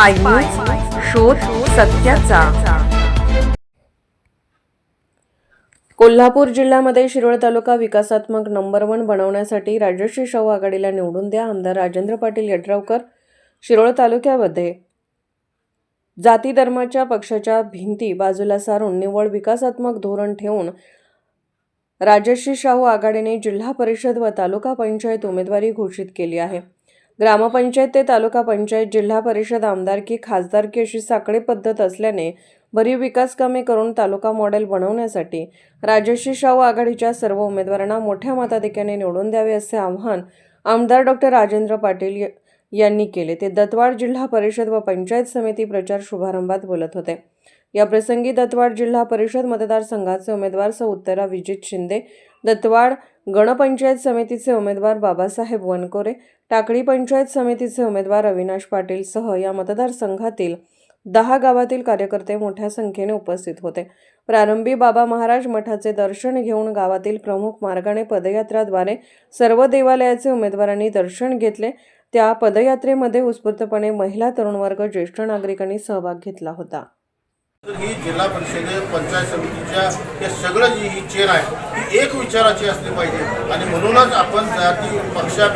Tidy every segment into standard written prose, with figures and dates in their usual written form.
पाय न्यूज, शोध सत्याचा। कोल्हापूर जिल्ह्यामध्ये शिरोळ तालुका विकासात्मक नंबर 1 बनवण्यासाठी राजश्री शाहू आघाडीला निवडून द्या। आमदार राजेंद्र पाटील यड्रावकर। शिरोळ तालुक्यामध्ये जाती धर्माच्या पक्षाच्या भिंती बाजूला सारून निव्वळ विकासात्मक धोरण ठेवून राजश्री शाहू आघाडीने जिल्हा परिषद व तालुका पंचायत उमेदवारी घोषित केली आहे। ग्रामपंचायत ते तालुका पंचायत, जिल्हा परिषद, आमदारकी, खासदारकी अशी साखळी पद्धत असल्याने भरीव विकास कामे करून तालुका मॉडेल बनवण्यासाठी राजश्री शाहू आघाडीच्या सर्व उमेदवारांना मोठ्या मताधिक्याने निवडून द्यावे असे आवाहन आमदार डॉक्टर राजेंद्र पाटील यांनी केले। ते दत्तवाड जिल्हा परिषद व पंचायत समिती प्रचार शुभारंभात बोलत होते। या प्रसंगी दत्तवाड जिल्हा परिषद मतदारसंघाचे उमेदवार सौ उत्तरा विजित शिंदे, दत्तवाड गणपंचायत समितीचे उमेदवार बाबासाहेब वनकोरे, टाकळी पंचायत समितीचे उमेदवार अविनाश पाटील सह या मतदारसंघातील 10 गावातील कार्यकर्ते मोठ्या संख्येने उपस्थित होते। प्रारंभी बाबा महाराज मठाचे दर्शन घेऊन गावातील प्रमुख मार्गाने पदयात्राद्वारे सर्व देवालयाचे उमेदवारांनी दर्शन घेतले। त्या पदयात्रेमध्ये उत्स्फूर्तपणे महिला, तरुण वर्ग, ज्येष्ठ नागरिकांनी सहभाग घेतला होता। ही जिल्हा परिषद पंचायत समितीच्या हे सगळं जी ही चेन आहे ही एक विचाराची असली पाहिजे आणि म्हणूनच आपण जाती पेक्षा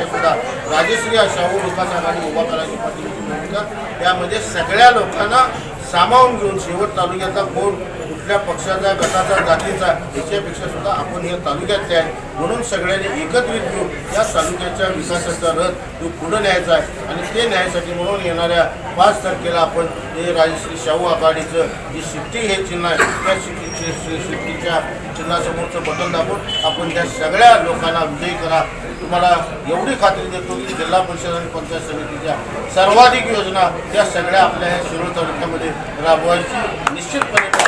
सुद्धा राजश्री शाहू विकास आघाडी उभा करायची पाहिजे भूमिका यामध्ये सगळ्या लोकांना सामावून घेऊन शेवट तालुक्याचा कोण कुठल्या पक्षाचा, गटाचा, जातीचा याच्यापेक्षा सुद्धा आपण हे तालुक्यातले आहे म्हणून सगळ्यांनी एकत्रित घेऊन या तालुक्याच्या विकासाचा रथ तो पुढे न्यायचा आहे आणि ते न्यायासाठी म्हणून येणाऱ्या 5 तारखेला आपण हे राजश्री शाहू आघाडीचं जी शिट्टी हे चिन्ह आहे त्या शिट्टीच्या चिन्हासमोरचं बटन दाबून आपण त्या सगळ्या लोकांना विजयी करा। तुम्हाला एवढी खात्री देतो की जिल्हा परिषद आणि पंचायत समितीच्या सर्वाधिक योजना त्या सगळ्या आपल्या ह्या शिरोळ तालुक्यामध्ये राबवायची निश्चितपणे